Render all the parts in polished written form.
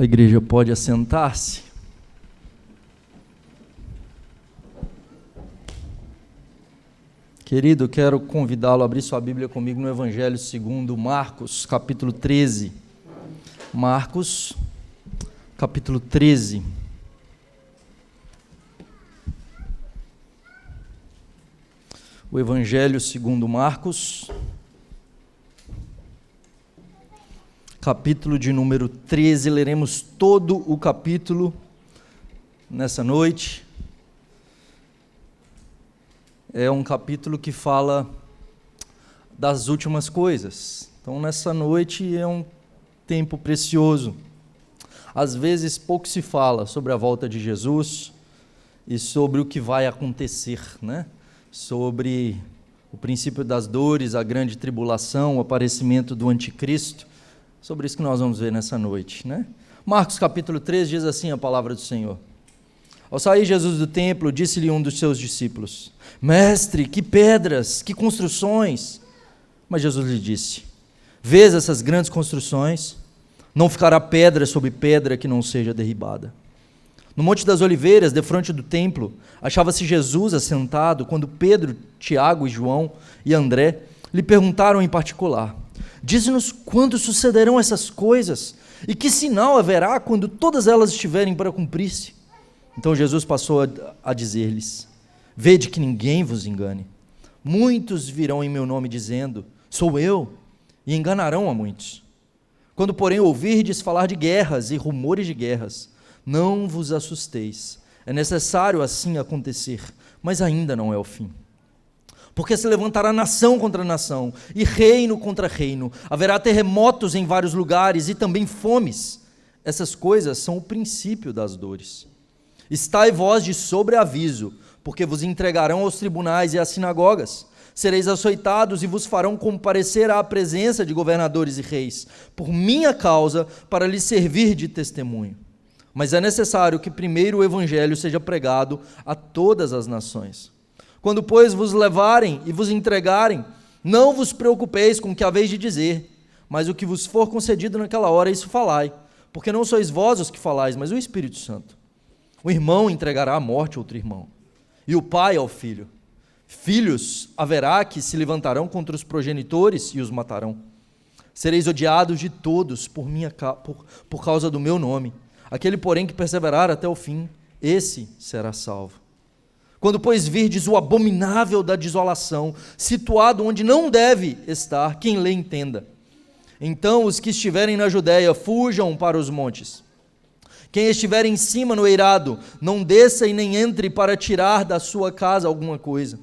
A igreja pode assentar-se. Querido, quero convidá-lo a abrir sua Bíblia comigo no Evangelho segundo Marcos, capítulo 13. Marcos, capítulo 13. O Evangelho segundo Marcos, capítulo de número 13, leremos todo o capítulo nessa noite. É um capítulo que fala das últimas coisas. Então, nessa noite é um tempo precioso. Às vezes, pouco se fala sobre a volta de Jesus e sobre o que vai acontecer, né? Sobre o princípio das dores, a grande tribulação, o aparecimento do anticristo. Sobre isso que nós vamos ver nessa noite, né? Marcos capítulo 3 diz assim a palavra do Senhor. Ao sair Jesus do templo, disse-lhe um dos seus discípulos: Mestre, que pedras, que construções! Mas Jesus lhe disse: Vês essas grandes construções? Não ficará pedra sobre pedra que não seja derribada. No Monte das Oliveiras, defronte do templo, achava-se Jesus assentado, quando Pedro, Tiago e João e André lhe perguntaram em particular: Dize-nos quando sucederão essas coisas, e que sinal haverá quando todas elas estiverem para cumprir-se? Então Jesus passou a dizer-lhes: Vede que ninguém vos engane. Muitos virão em meu nome dizendo: Sou eu, e enganarão a muitos. Quando, porém, ouvirdes falar de guerras e rumores de guerras, não vos assusteis. É necessário assim acontecer, mas ainda não é o fim. Porque se levantará nação contra nação, e reino contra reino. Haverá terremotos em vários lugares, e também fomes. Essas coisas são o princípio das dores. Estai vós de sobreaviso, porque vos entregarão aos tribunais e às sinagogas. Sereis açoitados e vos farão comparecer à presença de governadores e reis, por minha causa, para lhes servir de testemunho. Mas é necessário que primeiro o evangelho seja pregado a todas as nações. Quando, pois, vos levarem e vos entregarem, não vos preocupeis com o que haveis de dizer, mas o que vos for concedido naquela hora, isso falai, porque não sois vós os que falais, mas o Espírito Santo. O irmão entregará à morte outro irmão, e o pai ao filho. Filhos haverá que se levantarão contra os progenitores e os matarão. Sereis odiados de todos por causa do meu nome. Aquele, porém, que perseverar até o fim, esse será salvo. Quando, pois, virdes o abominável da desolação, situado onde não deve estar, quem lê entenda. Então os que estiverem na Judéia fujam para os montes. Quem estiver em cima no eirado, não desça e nem entre para tirar da sua casa alguma coisa.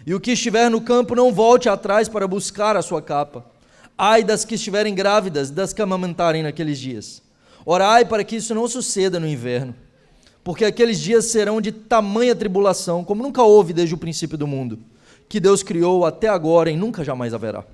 E o que estiver no campo, não volte atrás para buscar a sua capa. Ai das que estiverem grávidas, das que amamentarem naqueles dias. Orai para que isso não suceda no inverno, porque aqueles dias serão de tamanha tribulação, como nunca houve desde o princípio do mundo, que Deus criou até agora e nunca jamais haverá.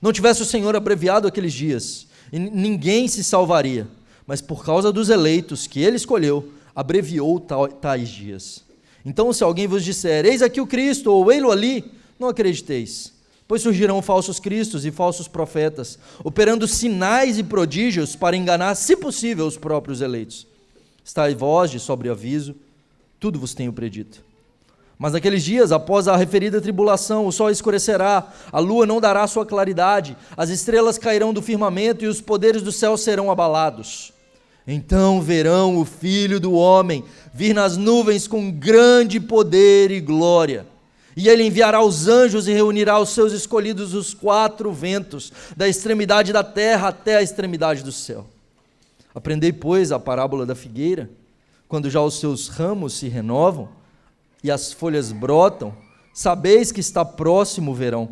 Não tivesse o Senhor abreviado aqueles dias, e ninguém se salvaria, mas por causa dos eleitos que ele escolheu, abreviou tais dias. Então, se alguém vos disser, eis aqui o Cristo, ou ei-lo ali, não acrediteis, pois surgirão falsos cristos e falsos profetas, operando sinais e prodígios para enganar, se possível, os próprios eleitos. Estai vós de sobreaviso, tudo vos tenho predito. Mas naqueles dias, após a referida tribulação, o sol escurecerá, a lua não dará sua claridade, as estrelas cairão do firmamento e os poderes do céu serão abalados. Então verão o Filho do Homem vir nas nuvens com grande poder e glória. E ele enviará os anjos e reunirá os seus escolhidos dos quatro ventos, da extremidade da terra até a extremidade do céu. Aprendei, pois, a parábola da figueira, quando já os seus ramos se renovam e as folhas brotam, sabeis que está próximo o verão.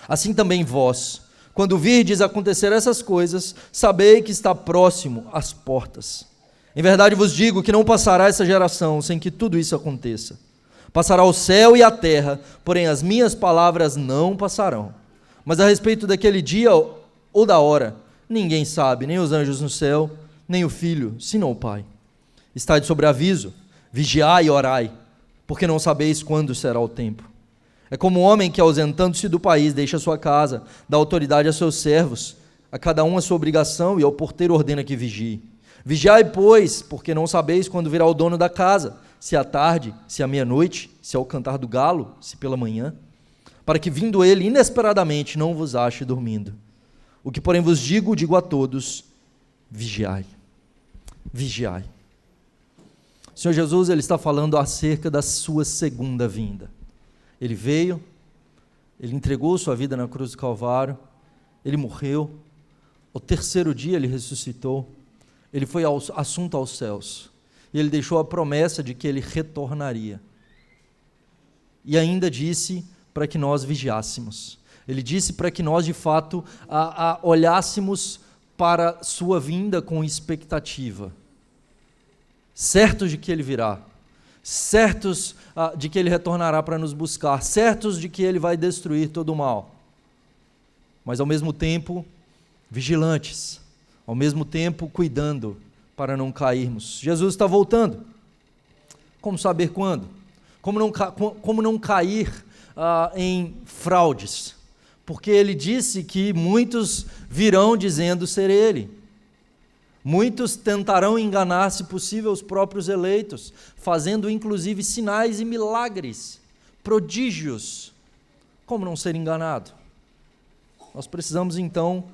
Assim também vós, quando virdes acontecer essas coisas, sabei que está próximo às portas. Em verdade vos digo que não passará essa geração sem que tudo isso aconteça. Passará o céu e a terra, porém as minhas palavras não passarão. Mas a respeito daquele dia ou da hora, ninguém sabe, nem os anjos no céu, nem o Filho, senão o Pai. Estai de sobreaviso, vigiai e orai, porque não sabeis quando será o tempo. É como um homem que, ausentando-se do país, deixa sua casa, dá autoridade a seus servos, a cada um a sua obrigação, e ao porteiro ordena que vigie. Vigiai, pois, porque não sabeis quando virá o dono da casa, se à tarde, se à meia-noite, se ao cantar do galo, se pela manhã, para que vindo ele inesperadamente não vos ache dormindo. O que porém vos digo, digo a todos, vigiai. Vigiai. O Senhor Jesus, ele está falando acerca da sua segunda vinda. Ele veio, ele entregou sua vida na cruz do Calvário, ele morreu, ao terceiro dia ele ressuscitou, ele foi assunto aos céus, e ele deixou a promessa de que ele retornaria. E ainda disse para que nós vigiássemos. Ele disse para que nós, de fato, olhássemos para sua vinda com expectativa, certos de que ele virá, certos de que ele retornará para nos buscar, certos de que ele vai destruir todo o mal, mas ao mesmo tempo vigilantes, ao mesmo tempo cuidando para não cairmos. Jesus está voltando. Como saber quando? Como não cair em fraudes? Porque ele disse que muitos virão dizendo ser ele. Muitos tentarão enganar, se possível, os próprios eleitos, fazendo inclusive sinais e milagres, prodígios. Como não ser enganado? Nós precisamos então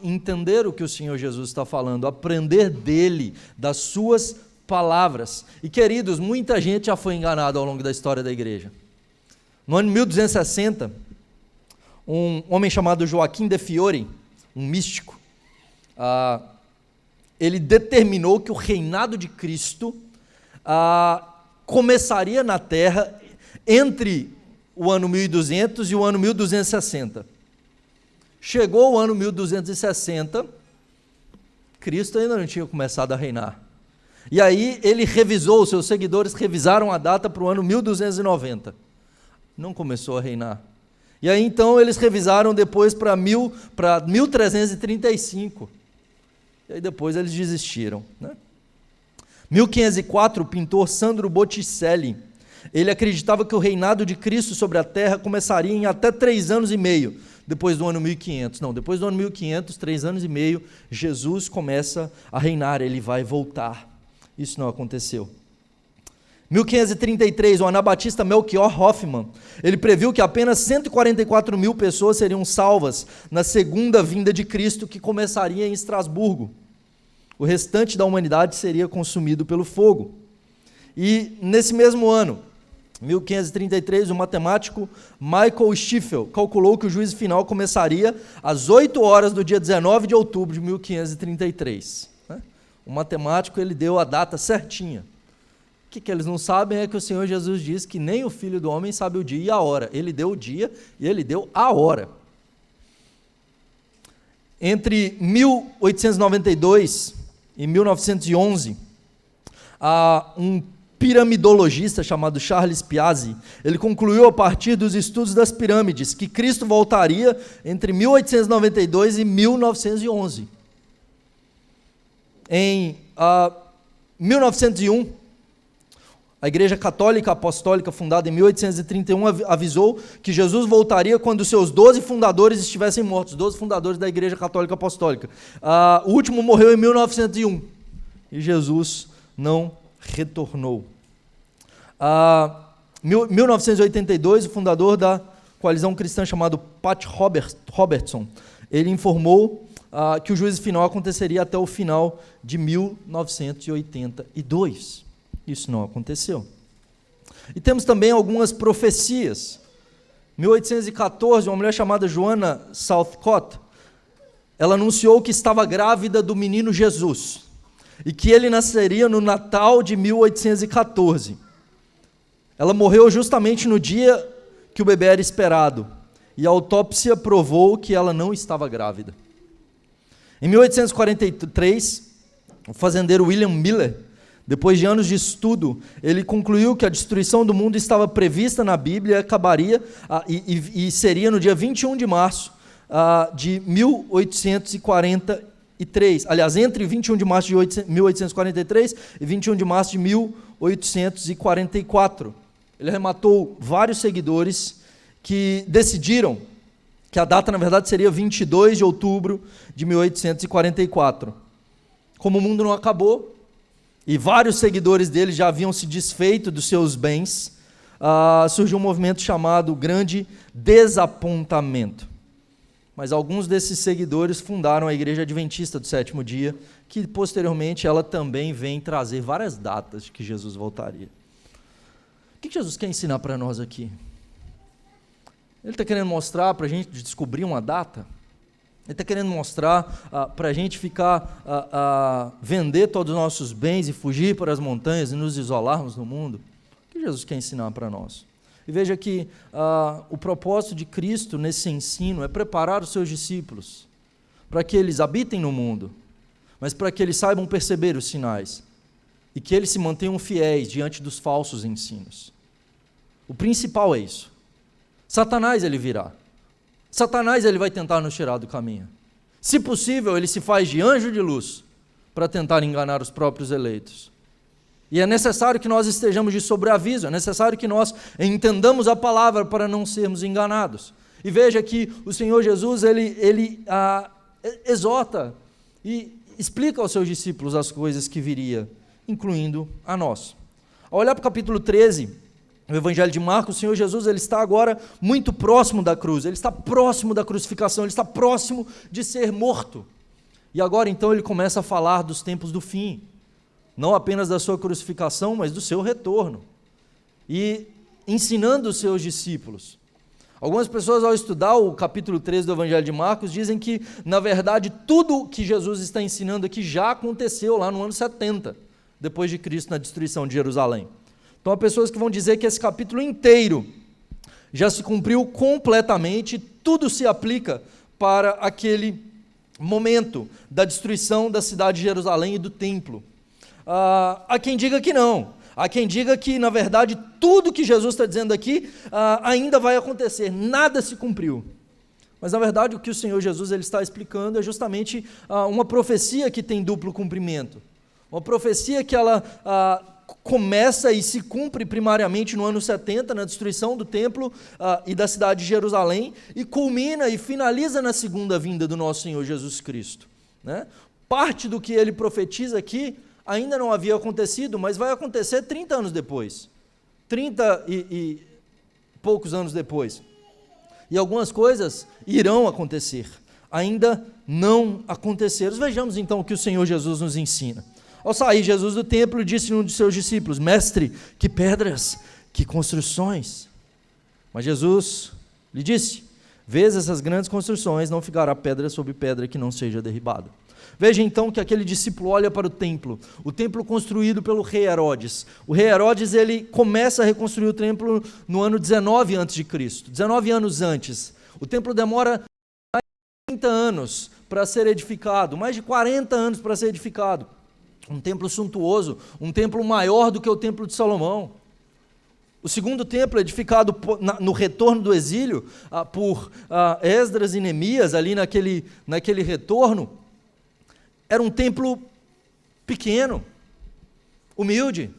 entender o que o Senhor Jesus está falando, aprender dele, das suas palavras. E queridos, muita gente já foi enganada ao longo da história da igreja. No ano 1260, um homem chamado Joaquim de Fiore, um místico, ele determinou que o reinado de Cristo começaria na terra entre o ano 1200 e o ano 1260. Chegou o ano 1260, Cristo ainda não tinha começado a reinar. E aí ele revisou, seus seguidores revisaram a data para o ano 1290. Não começou a reinar. E aí então eles revisaram depois para 1335. E aí depois eles desistiram, né? 1504, o pintor Sandro Botticelli, ele acreditava que o reinado de Cristo sobre a terra começaria em até 3 anos e meio, depois do ano 1500. Não, depois do ano 1500, 3 anos e meio, Jesus começa a reinar, ele vai voltar. Isso não aconteceu. 1533, o anabatista Melchior Hoffman, ele previu que apenas 144 mil pessoas seriam salvas na segunda vinda de Cristo, que começaria em Estrasburgo. O restante da humanidade seria consumido pelo fogo. E nesse mesmo ano, 1533, o matemático Michael Schiffel calculou que o juízo final começaria às 8 horas do dia 19 de outubro de 1533. O matemático, ele deu a data certinha. O que eles não sabem é que o Senhor Jesus diz que nem o Filho do Homem sabe o dia e a hora. Ele deu o dia e ele deu a hora. Entre 1892 e 1911, um piramidologista chamado Charles Piazzi, ele concluiu a partir dos estudos das pirâmides que Cristo voltaria entre 1892 e 1911. Em 1901, a Igreja Católica Apostólica, fundada em 1831, avisou que Jesus voltaria quando seus 12 fundadores estivessem mortos, 12 fundadores da Igreja Católica Apostólica. O último morreu em 1901 e Jesus não retornou. 1982, o fundador da coalizão cristã chamado Pat Robertson, ele informou que o juízo final aconteceria até o final de 1982. Isso não aconteceu. E temos também algumas profecias. 1814, uma mulher chamada Joanna Southcott, ela anunciou que estava grávida do menino Jesus e que ele nasceria no Natal de 1814. Ela morreu justamente no dia que o bebê era esperado, e a autópsia provou que ela não estava grávida. Em 1843, o fazendeiro William Miller, depois de anos de estudo, ele concluiu que a destruição do mundo estava prevista na Bíblia e acabaria e seria no dia 21 de março de 1843. Aliás, entre 21 de março de 1843 e 21 de março de 1844. Ele arrematou vários seguidores que decidiram que a data, na verdade, seria 22 de outubro de 1844. Como o mundo não acabou, e vários seguidores dele já haviam se desfeito dos seus bens, surgiu um movimento chamado Grande Desapontamento. Mas alguns desses seguidores fundaram a Igreja Adventista do Sétimo Dia, que posteriormente ela também vem trazer várias datas de que Jesus voltaria. O que Jesus quer ensinar para nós aqui? Ele está querendo mostrar para a gente descobrir uma data? Ele está querendo mostrar para a gente vender todos os nossos bens e fugir para as montanhas e nos isolarmos no mundo? O que Jesus quer ensinar para nós? E veja que o propósito de Cristo nesse ensino é preparar os seus discípulos para que eles habitem no mundo, mas para que eles saibam perceber os sinais e que eles se mantenham fiéis diante dos falsos ensinos. O principal é isso. Satanás ele virá. Satanás ele vai tentar nos tirar do caminho. Se possível, ele se faz de anjo de luz para tentar enganar os próprios eleitos. E é necessário que nós estejamos de sobreaviso, é necessário que nós entendamos a palavra para não sermos enganados. E veja que o Senhor Jesus, ele exorta e explica aos seus discípulos as coisas que viria, incluindo a nós. Ao olhar para o capítulo 13, no Evangelho de Marcos, o Senhor Jesus ele está agora muito próximo da cruz, ele está próximo da crucificação, ele está próximo de ser morto. E agora então ele começa a falar dos tempos do fim, não apenas da sua crucificação, mas do seu retorno, e ensinando os seus discípulos. Algumas pessoas, ao estudar o capítulo 13 do Evangelho de Marcos, dizem que, na verdade, tudo que Jesus está ensinando aqui já aconteceu lá no ano 70, depois de Cristo, na destruição de Jerusalém. Então, há pessoas que vão dizer que esse capítulo inteiro já se cumpriu completamente, tudo se aplica para aquele momento da destruição da cidade de Jerusalém e do templo. Há quem diga que não, há quem diga que, na verdade, tudo que Jesus está dizendo aqui ainda vai acontecer, nada se cumpriu. Mas, na verdade, o que o Senhor Jesus ele está explicando é justamente uma profecia que tem duplo cumprimento, uma profecia que ela começa e se cumpre primariamente no ano 70, na destruição do templo e da cidade de Jerusalém, e culmina e finaliza na segunda vinda do nosso Senhor Jesus Cristo. Né? Parte do que ele profetiza aqui ainda não havia acontecido, mas vai acontecer 30 anos depois, 30 e poucos anos depois. E algumas coisas irão acontecer, ainda não aconteceram. Vejamos então o que o Senhor Jesus nos ensina. Ao sair Jesus do templo, disse um de seus discípulos: Mestre, que pedras, que construções. Mas Jesus lhe disse: Vês essas grandes construções, não ficará pedra sobre pedra que não seja derribada. Veja então que aquele discípulo olha para o templo construído pelo rei Herodes. O rei Herodes ele começa a reconstruir o templo no ano 19 a.C., 19 anos antes. O templo demora mais de 30 anos para ser edificado, mais de 40 anos para ser edificado. Um templo suntuoso, um templo maior do que o templo de Salomão. O segundo templo, edificado no retorno do exílio, por Esdras e Neemias, ali naquele retorno, era um templo pequeno, humilde.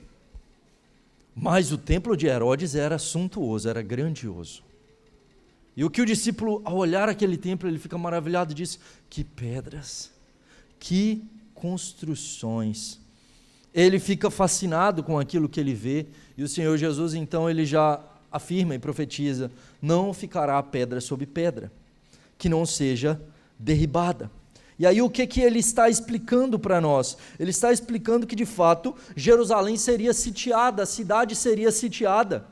Mas o templo de Herodes era suntuoso, era grandioso. E o que o discípulo, ao olhar aquele templo, ele fica maravilhado e diz: que pedras, que construções. Ele fica fascinado com aquilo que ele vê, e o Senhor Jesus então ele já afirma e profetiza: não ficará pedra sobre pedra que não seja derribada. E aí o que ele está explicando para nós? Ele está explicando que de fato Jerusalém seria sitiada, a cidade seria sitiada.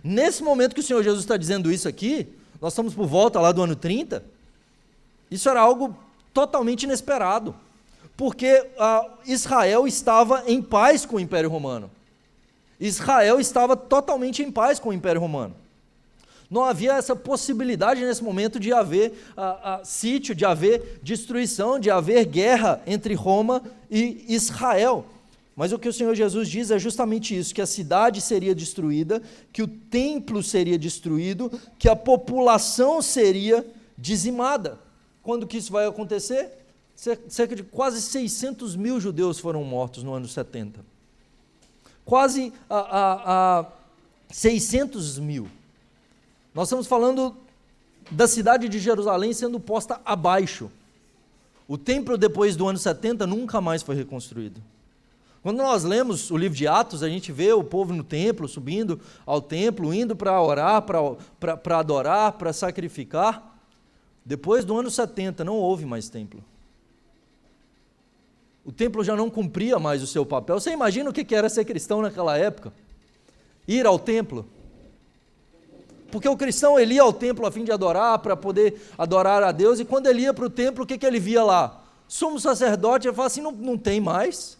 Nesse momento que o Senhor Jesus está dizendo isso aqui, nós estamos por volta lá do ano 30, isso era algo totalmente inesperado. Porque Israel estava em paz com o Império Romano. Israel estava totalmente em paz com o Império Romano. Não havia essa possibilidade nesse momento de haver sítio, de haver destruição, de haver guerra entre Roma e Israel. Mas o que o Senhor Jesus diz é justamente isso, que a cidade seria destruída, que o templo seria destruído, que a população seria dizimada. Quando que isso vai acontecer? Cerca de quase 600 mil judeus foram mortos no ano 70. Quase 600 mil. Nós estamos falando da cidade de Jerusalém sendo posta abaixo. O templo, depois do ano 70, nunca mais foi reconstruído. Quando nós lemos o livro de Atos, a gente vê o povo no templo, subindo ao templo, indo para orar, para adorar, para sacrificar. Depois do ano 70, não houve mais templo. O templo já não cumpria mais o seu papel. Você imagina o que era ser cristão naquela época? Ir ao templo. Porque o cristão, ele ia ao templo a fim de adorar, para poder adorar a Deus, e quando ele ia para o templo, o que ele via lá? Sumo sacerdote, ele fala assim, não tem mais.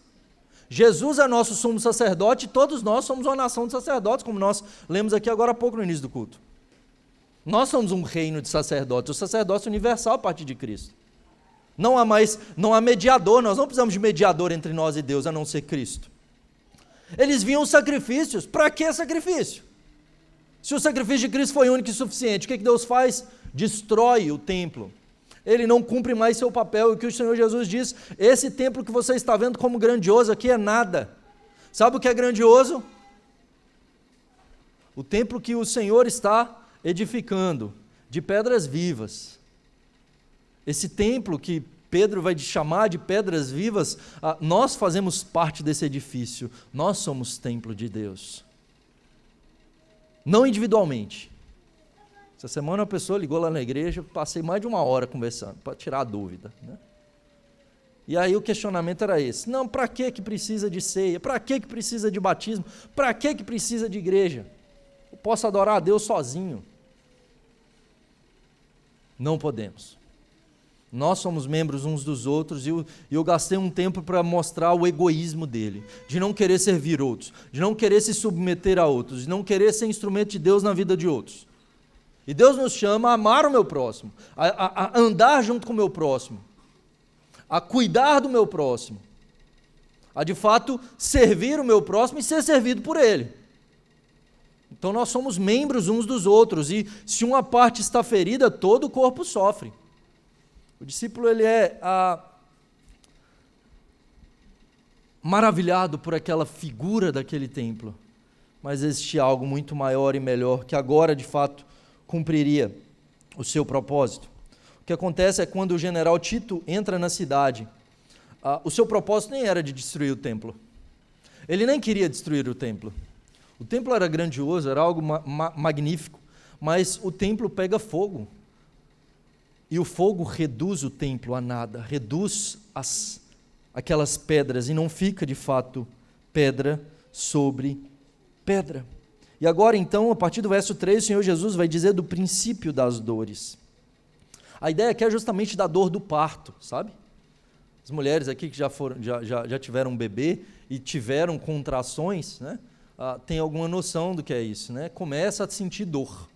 Jesus é nosso sumo sacerdote, e todos nós somos uma nação de sacerdotes, como nós lemos aqui agora há pouco no início do culto. Nós somos um reino de sacerdotes, o sacerdócio universal a partir de Cristo. Não há mediador, nós não precisamos de mediador entre nós e Deus, a não ser Cristo. Eles viam sacrifícios, para que sacrifício? Se o sacrifício de Cristo foi único e suficiente, o que Deus faz? Destrói o templo. Ele não cumpre mais seu papel, e o que o Senhor Jesus diz, esse templo que você está vendo como grandioso aqui é nada. Sabe o que é grandioso? O templo que o Senhor está edificando, de pedras vivas. Esse templo que Pedro vai chamar de pedras vivas, nós fazemos parte desse edifício, nós somos templo de Deus. Não individualmente. Essa semana uma pessoa ligou lá na igreja, passei mais de 1 hora conversando, para tirar a dúvida, né? E aí o questionamento era esse, não, para que precisa de ceia? Para que precisa de batismo? Para que precisa de igreja? Eu posso adorar a Deus sozinho. Não podemos. Nós somos membros uns dos outros, e eu gastei um tempo para mostrar o egoísmo dele, de não querer servir outros, de não querer se submeter a outros, de não querer ser instrumento de Deus na vida de outros. E Deus nos chama a amar o meu próximo, a andar junto com o meu próximo, a cuidar do meu próximo, a de fato servir o meu próximo e ser servido por ele. Então nós somos membros uns dos outros, e se uma parte está ferida, todo o corpo sofre. O discípulo, ele é maravilhado por aquela figura daquele templo, mas existia algo muito maior e melhor, que agora de fato cumpriria o seu propósito. O que acontece é quando o general Tito entra na cidade, o seu propósito nem era de destruir o templo, ele nem queria destruir o templo. O templo era grandioso, era algo magnífico, mas o templo pega fogo. E o fogo reduz o templo a nada, reduz aquelas pedras, e não fica de fato pedra sobre pedra. E agora então, a partir do verso 3, o Senhor Jesus vai dizer do princípio das dores. A ideia aqui é justamente da dor do parto, sabe? As mulheres aqui que já tiveram um bebê e tiveram contrações, né? Tem alguma noção do que é isso, né? Começa a sentir dor.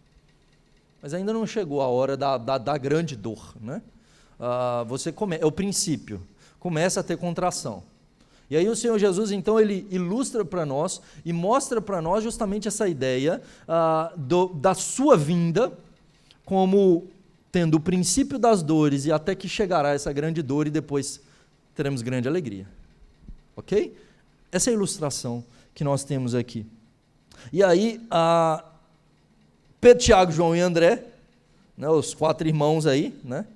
Mas ainda não chegou a hora da grande dor, né? É o princípio, começa a ter contração. E aí o Senhor Jesus, então, ele ilustra para nós e mostra para nós justamente essa ideia da sua vinda como tendo o princípio das dores, e até que chegará essa grande dor e depois teremos grande alegria. Ok? Essa é a ilustração que nós temos aqui. E aí, Pedro, Tiago, João e André, né, os 4 irmãos aí, né,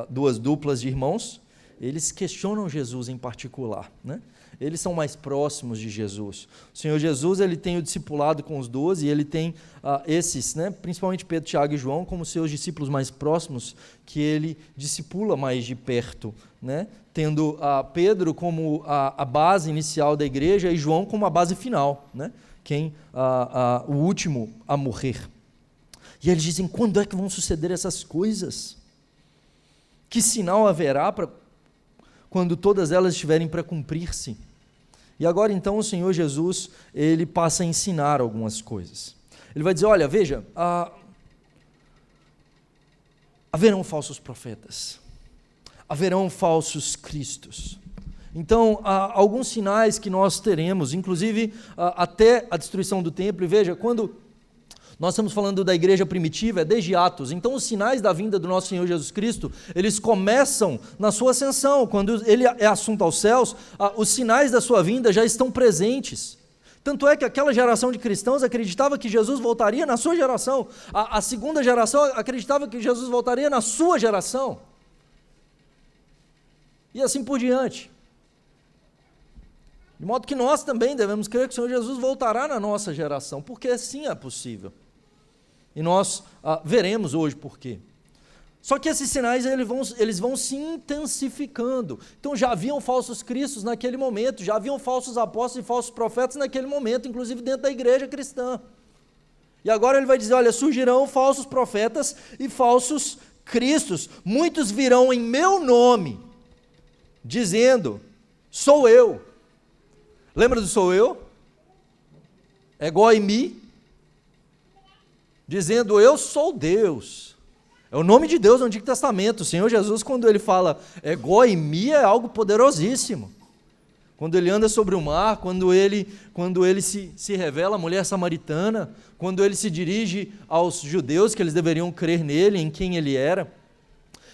2 duplas de irmãos, eles questionam Jesus em particular, né? Eles são mais próximos de Jesus. O Senhor Jesus, ele tem o discipulado com os 12, e ele tem esses, né, principalmente Pedro, Tiago e João, como seus discípulos mais próximos, que ele discipula mais de perto, né? Tendo Pedro como a base inicial da igreja e João como a base final, né? O último a morrer. E eles dizem, quando é que vão suceder essas coisas? Que sinal haverá quando todas elas estiverem para cumprir-se? E agora então o Senhor Jesus, ele passa a ensinar algumas coisas. Ele vai dizer, olha, veja, haverão falsos profetas, haverão falsos cristos. Então, há alguns sinais que nós teremos, inclusive até a destruição do templo. E veja, quando nós estamos falando da igreja primitiva, é desde Atos. Então, os sinais da vinda do nosso Senhor Jesus Cristo, eles começam na sua ascensão. Quando ele é assunto aos céus, os sinais da sua vinda já estão presentes. Tanto é que aquela geração de cristãos acreditava que Jesus voltaria na sua geração. A segunda geração acreditava que Jesus voltaria na sua geração. E assim por diante. De modo que nós também devemos crer que o Senhor Jesus voltará na nossa geração, porque assim é possível. E nós veremos hoje por quê. Só que esses sinais eles vão se intensificando. Então já haviam falsos cristos naquele momento, já haviam falsos apóstolos e falsos profetas naquele momento, inclusive dentro da igreja cristã. E agora ele vai dizer, olha, surgirão falsos profetas e falsos cristos. Muitos virão em meu nome, dizendo, sou eu. Lembra do sou eu? Ego em mim, dizendo, eu sou Deus. É o nome de Deus no Antigo Testamento. O Senhor Jesus, quando ele fala ego em mim, é algo poderosíssimo. Quando ele anda sobre o mar, quando ele se revela à mulher samaritana, quando ele se dirige aos judeus, que eles deveriam crer nele, em quem ele era.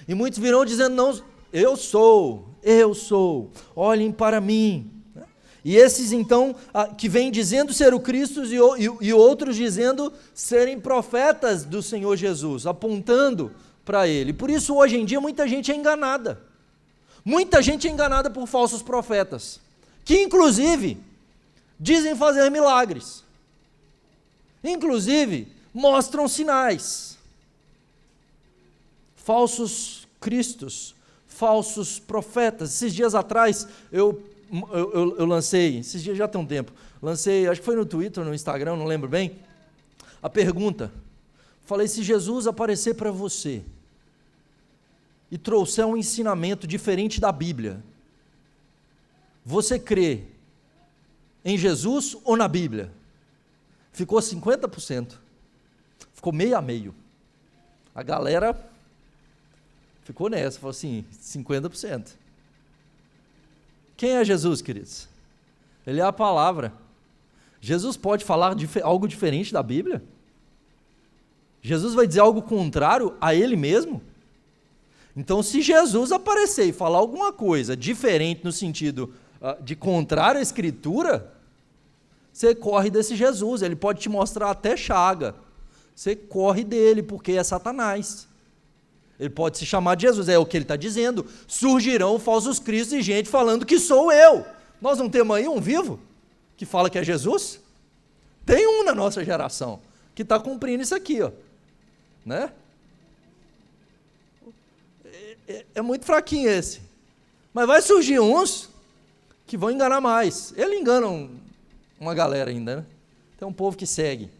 E muitos virão dizendo, não, eu sou, olhem para mim. E esses então, que vêm dizendo ser o Cristo e outros dizendo serem profetas do Senhor Jesus, apontando para Ele. Por isso hoje em dia muita gente é enganada. Muita gente é enganada por falsos profetas, que inclusive dizem fazer milagres. Inclusive mostram sinais. Falsos cristos, falsos profetas. Esses dias atrás eu lancei, esses dias já tem um tempo, acho que foi no Twitter, no Instagram, não lembro bem, a pergunta, falei, se Jesus aparecer para você e trouxer um ensinamento diferente da Bíblia, você crê em Jesus ou na Bíblia? Ficou 50%, ficou meio a meio, a galera ficou nessa, falou assim, 50%. Quem é Jesus, queridos? Ele é a palavra. Jesus pode falar algo diferente da Bíblia? Jesus vai dizer algo contrário a Ele mesmo? Então, se Jesus aparecer e falar alguma coisa diferente no sentido de contrário à Escritura, você corre desse Jesus, ele pode te mostrar até chaga. Você corre dele, porque é Satanás. Ele pode se chamar de Jesus, é o que ele está dizendo. Surgirão falsos cristos e gente falando que sou eu. Nós não temos aí um vivo que fala que é Jesus? Tem um na nossa geração que está cumprindo isso aqui, ó, né? É muito fraquinho esse. Mas vai surgir uns que vão enganar mais. Ele engana uma galera ainda, né? Tem um povo que segue.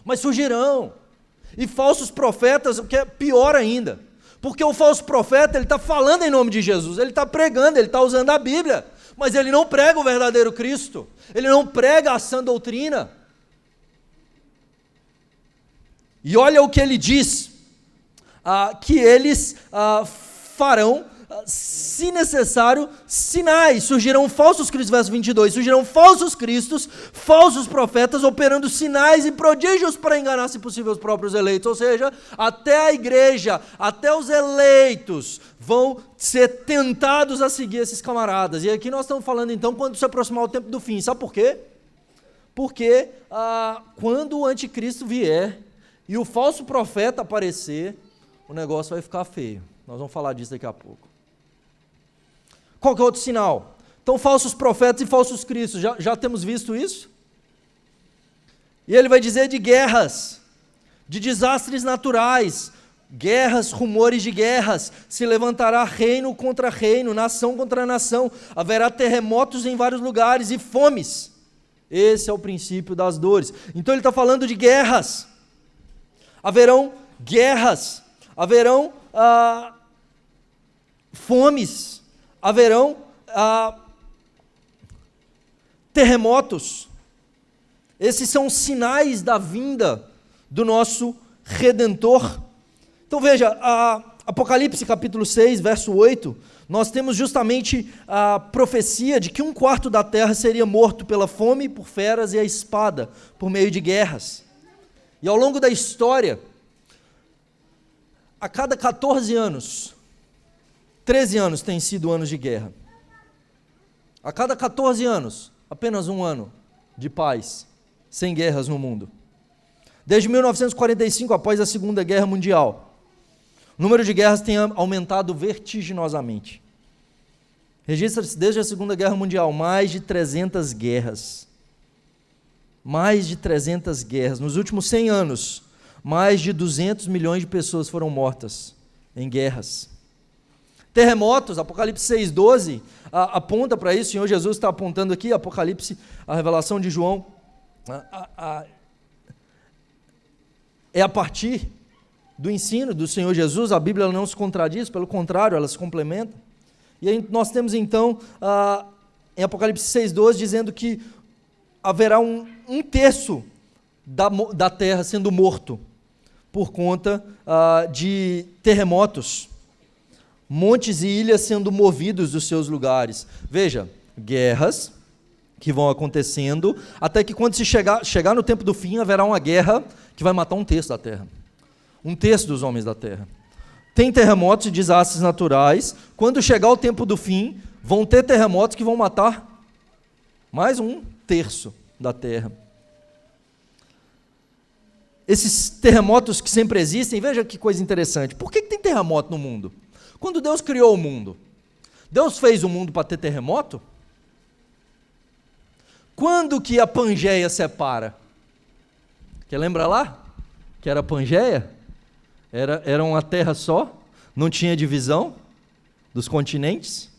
Mas surgirão. E falsos profetas, o que é pior ainda, porque o falso profeta, ele está falando em nome de Jesus, ele está pregando, ele está usando a Bíblia, mas ele não prega o verdadeiro Cristo, ele não prega a sã doutrina. E olha o que ele diz, que eles farão, se necessário, sinais. Surgirão falsos cristos, verso 22, surgirão falsos cristos, falsos profetas, operando sinais e prodígios para enganar, se possível, os próprios eleitos. Ou seja, até a igreja, até os eleitos vão ser tentados a seguir esses camaradas. E aqui nós estamos falando então quando se aproximar o tempo do fim. Sabe por quê? Porque quando o anticristo vier e o falso profeta aparecer, o negócio vai ficar feio. Nós vamos falar disso daqui a pouco. Qual que é outro sinal? Então, falsos profetas e falsos cristos, já temos visto isso? E ele vai dizer de guerras, de desastres naturais, guerras, rumores de guerras, se levantará reino contra reino, nação contra nação, haverá terremotos em vários lugares e fomes. Esse é o princípio das dores. Então ele está falando de guerras, haverão fomes, haverão terremotos. Esses são sinais da vinda do nosso Redentor. Então veja, Apocalipse capítulo 6, verso 8, nós temos justamente a profecia de que 1/4 da terra seria morto pela fome, por feras e a espada, por meio de guerras. E ao longo da história, a cada 14 anos, 13 anos têm sido anos de guerra. A cada 14 anos, apenas um ano de paz, sem guerras no mundo. Desde 1945, após a Segunda Guerra Mundial, o número de guerras tem aumentado vertiginosamente. Registra-se desde a Segunda Guerra Mundial mais de 300 guerras. Mais de 300 guerras. Nos últimos 100 anos, mais de 200 milhões de pessoas foram mortas em guerras. Terremotos, Apocalipse 6,12 aponta para isso. O Senhor Jesus está apontando aqui, Apocalipse, a revelação de João, é a partir do ensino do Senhor Jesus. A Bíblia não se contradiz, pelo contrário, ela se complementa. E aí nós temos então, em Apocalipse 6,12, dizendo que haverá um terço da terra sendo morto por conta de terremotos, montes e ilhas sendo movidos dos seus lugares. Veja, guerras que vão acontecendo, até que quando se chegar no tempo do fim, haverá uma guerra que vai matar um terço da terra, um terço dos homens da terra. Tem terremotos e desastres naturais. Quando chegar o tempo do fim, vão ter terremotos que vão matar mais um terço da terra. Esses terremotos que sempre existem, veja que coisa interessante. Por que tem terremoto no mundo? Quando Deus criou o mundo, Deus fez o mundo para ter terremoto? Quando que a Pangeia separa? Quer lembrar lá? Que era a Pangeia? Era uma terra só, não tinha divisão dos continentes.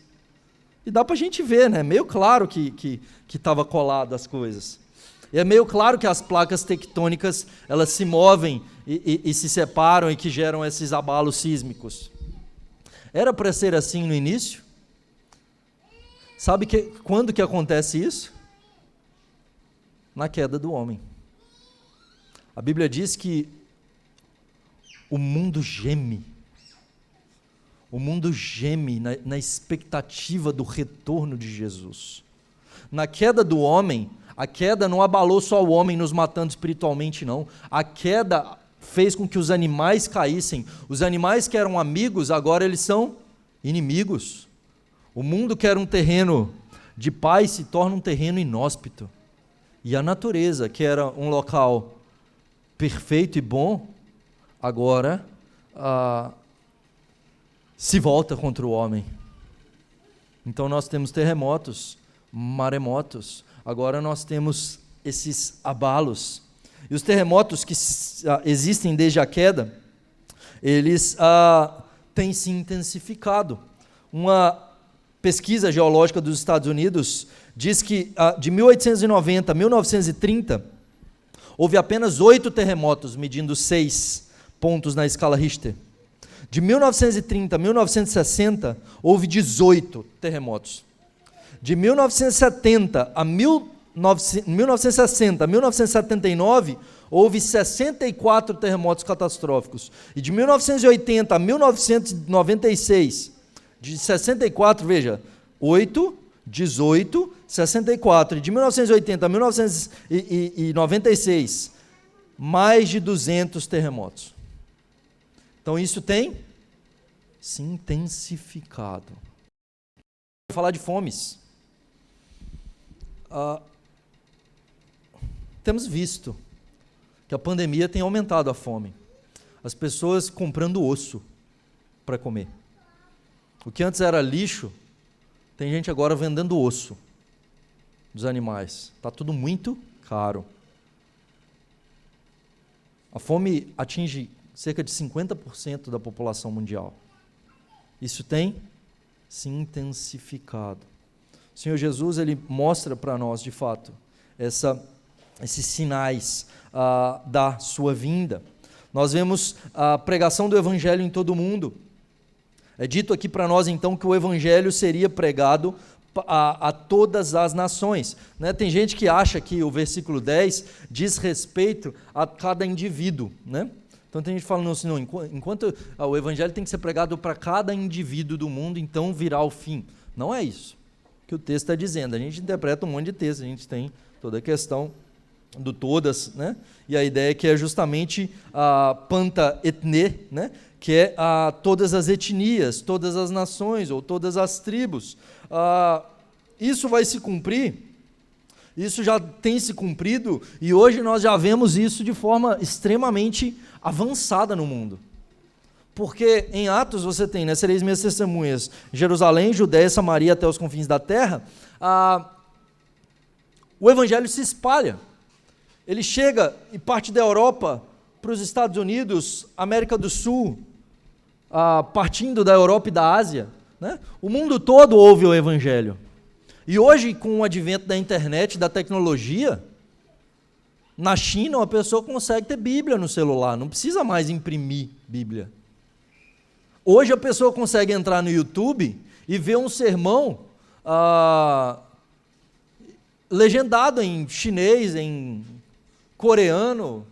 E dá para a gente ver, né? Meio claro que estava colado as coisas. E é meio claro que as placas tectônicas, elas se movem e se separam e que geram esses abalos sísmicos. Era para ser assim no início? Sabe quando que acontece isso? Na queda do homem. A Bíblia diz que o mundo geme. O mundo geme na expectativa do retorno de Jesus. Na queda do homem, a queda não abalou só o homem nos matando espiritualmente, não. A queda fez com que os animais caíssem. Os animais que eram amigos, agora eles são inimigos. O mundo que era um terreno de paz se torna um terreno inóspito. E a natureza, que era um local perfeito e bom, agora se volta contra o homem. Então nós temos terremotos, maremotos, agora nós temos esses abalos. E os terremotos que existem desde a queda, eles têm se intensificado. Uma pesquisa geológica dos Estados Unidos diz que de 1890 a 1930, houve apenas 8 terremotos, medindo 6 pontos na escala Richter. De 1930 a 1960, houve 18 terremotos. De 1970 a 1960 a 1979, houve 64 terremotos catastróficos. E de 1980 a 1996, de 64, veja, 8, 18, 64. E de 1980 a 1996, mais de 200 terremotos. Então isso tem se intensificado. Vou falar de fomes. Temos visto que a pandemia tem aumentado a fome. As pessoas comprando osso para comer. O que antes era lixo, tem gente agora vendendo osso dos animais. Está tudo muito caro. A fome atinge cerca de 50% da população mundial. Isso tem se intensificado. O Senhor Jesus, ele mostra para nós, de fato, esses sinais da sua vinda. Nós vemos a pregação do Evangelho em todo o mundo. É dito aqui para nós, então, que o Evangelho seria pregado a todas as nações. Né? Tem gente que acha que o versículo 10 diz respeito a cada indivíduo. Né? Então tem gente falando assim, não, enquanto o Evangelho tem que ser pregado para cada indivíduo do mundo, então virá o fim. Não é isso que o texto está dizendo. A gente interpreta um monte de texto, a gente tem toda a questão do todas, né? E a ideia que é justamente a panta etne, né? Que é todas as etnias, todas as nações ou todas as tribos. Isso vai se cumprir Isso já tem se cumprido e hoje nós já vemos isso de forma extremamente avançada no mundo. Porque em Atos você tem, né, sereis minhas testemunhas, Jerusalém, Judéia, Samaria até os confins da terra, o evangelho se espalha. Ele chega e parte da Europa para os Estados Unidos, América do Sul, partindo da Europa e da Ásia, né? O mundo todo ouve o evangelho. E hoje, com o advento da internet, da tecnologia, na China uma pessoa consegue ter Bíblia no celular, não precisa mais imprimir Bíblia. Hoje a pessoa consegue entrar no YouTube e ver um sermão legendado em chinês, em coreano.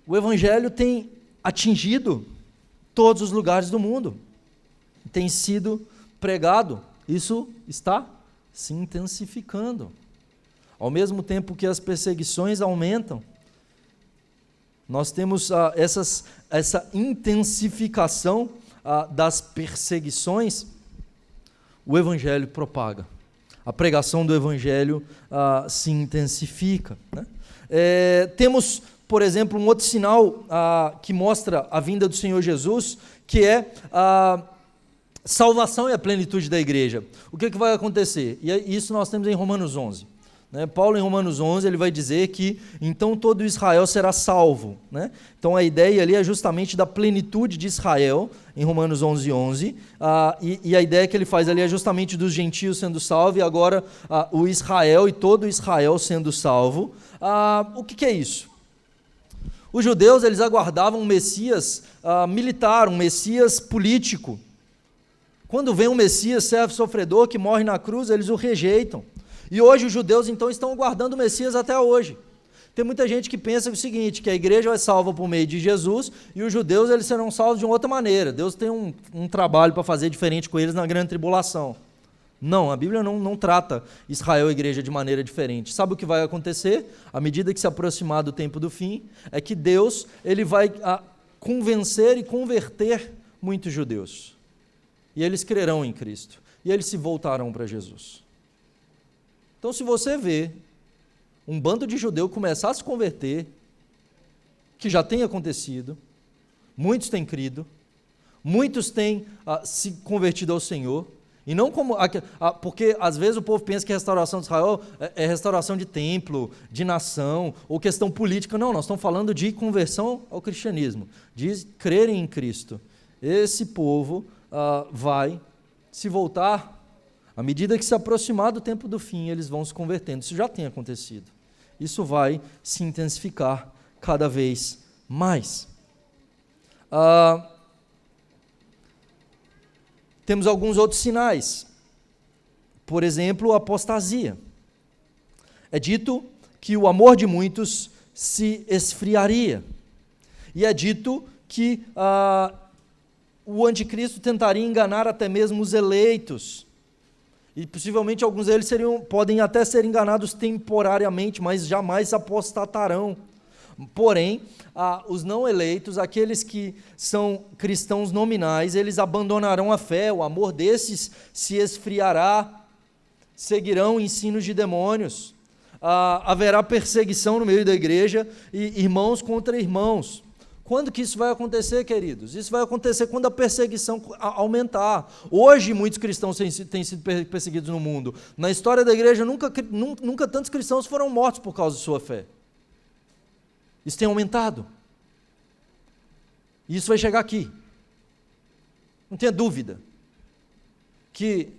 O evangelho tem atingido todos os lugares do mundo, tem sido pregado. Isso está se intensificando. Ao mesmo tempo que as perseguições aumentam, nós temos essa intensificação das perseguições, o evangelho propaga. A pregação do evangelho se intensifica, né? Temos, por exemplo, um outro sinal que mostra a vinda do Senhor Jesus, que é a salvação e a plenitude da igreja. O que vai acontecer? E isso nós temos em Romanos 11. Né? Paulo, em Romanos 11, ele vai dizer que então todo Israel será salvo. Né? Então a ideia ali é justamente da plenitude de Israel, em Romanos 11, e a ideia que ele faz ali é justamente dos gentios sendo salvos, e agora o Israel e todo Israel sendo salvo. O que é isso? Os judeus, eles aguardavam um Messias militar, um Messias político. Quando vem um Messias servo sofredor que morre na cruz, eles o rejeitam. E hoje os judeus então estão aguardando o Messias até hoje. Tem muita gente que pensa o seguinte, que a igreja é salva por meio de Jesus e os judeus eles serão salvos de uma outra maneira. Deus tem um trabalho para fazer diferente com eles na grande tribulação. Não, a Bíblia não trata Israel e a igreja de maneira diferente. Sabe o que vai acontecer? À medida que se aproximar do tempo do fim, é que Deus ele vai convencer e converter muitos judeus. E eles crerão em Cristo. E eles se voltarão para Jesus. Então, se você vê um bando de judeus começar a se converter, que já tem acontecido, muitos têm crido, muitos têm se convertido ao Senhor, e não como, porque às vezes o povo pensa que a restauração de Israel é restauração de templo, de nação, ou questão política. Não, nós estamos falando de conversão ao cristianismo, de crerem em Cristo. Esse povo vai se voltar. À medida que se aproximar do tempo do fim, eles vão se convertendo. Isso já tem acontecido. Isso vai se intensificar cada vez mais. Temos alguns outros sinais. Por exemplo, a apostasia. É dito que o amor de muitos se esfriaria. E é dito que o anticristo tentaria enganar até mesmo os eleitos. E possivelmente alguns deles podem até ser enganados temporariamente, mas jamais apostatarão. Porém, os não eleitos, aqueles que são cristãos nominais, eles abandonarão a fé, o amor desses se esfriará, seguirão ensinos de demônios, haverá perseguição no meio da igreja, e irmãos contra irmãos. Quando que isso vai acontecer, queridos? Isso vai acontecer quando a perseguição aumentar. Hoje, muitos cristãos têm sido perseguidos no mundo. Na história da igreja, nunca tantos cristãos foram mortos por causa de sua fé. Isso tem aumentado. E isso vai chegar aqui. Não tenha dúvida que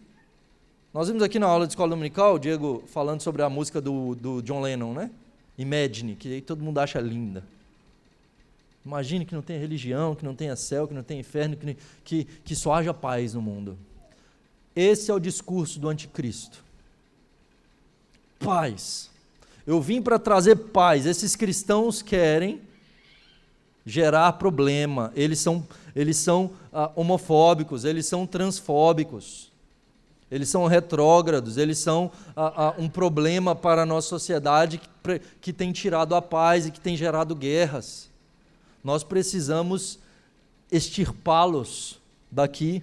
nós vimos aqui na aula de escola dominical, o Diego falando sobre a música do John Lennon, né? Imagine, que aí todo mundo acha linda. Imagine que não tenha religião, que não tenha céu, que não tenha inferno, que só haja paz no mundo. Esse é o discurso do anticristo. Paz. Eu vim para trazer paz. Esses cristãos querem gerar problema. Eles são homofóbicos, eles são transfóbicos, eles são retrógrados, eles são um problema para a nossa sociedade que tem tirado a paz e que tem gerado guerras. Nós precisamos extirpá-los daqui,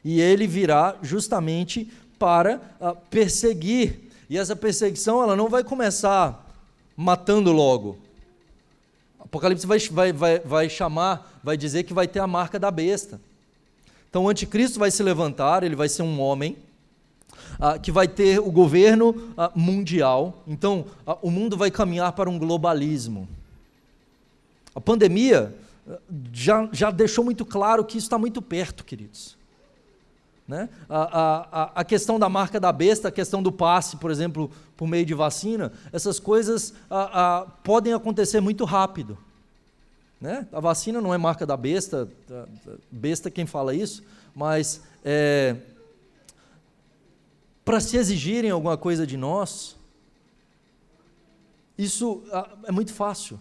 e ele virá justamente para perseguir E essa perseguição ela não vai começar matando logo. Apocalipse vai dizer que vai ter a marca da besta. Então o anticristo vai se levantar, ele vai ser um homem que vai ter o governo mundial. Então o mundo vai caminhar para um globalismo. A pandemia já deixou muito claro que isso está muito perto, queridos. Né? A questão da marca da besta, a questão do passe, por exemplo, por meio de vacina, essas coisas podem acontecer muito rápido. Né? A vacina não é marca da besta, besta quem fala isso, mas para se exigirem alguma coisa de nós, isso é muito fácil.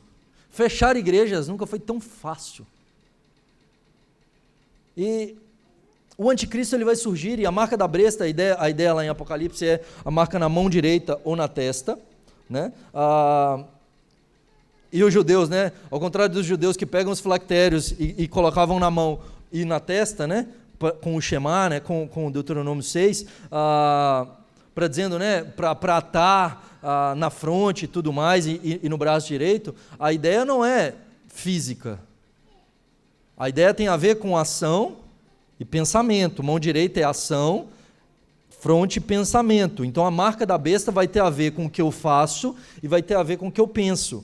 Fechar igrejas nunca foi tão fácil. E o anticristo ele vai surgir, e a marca da besta, a ideia lá em Apocalipse é a marca na mão direita ou na testa, né? E os judeus, né? Ao contrário dos judeus que pegam os filactérios e colocavam na mão e na testa, né? Com o Shema, né? Com o Deuteronômio 6, para dizendo, né? Para atar na fronte e tudo mais, e no braço direito, a ideia não é física. A ideia tem a ver com ação e pensamento. Mão direita é ação, fronte e pensamento. Então a marca da besta vai ter a ver com o que eu faço e vai ter a ver com o que eu penso.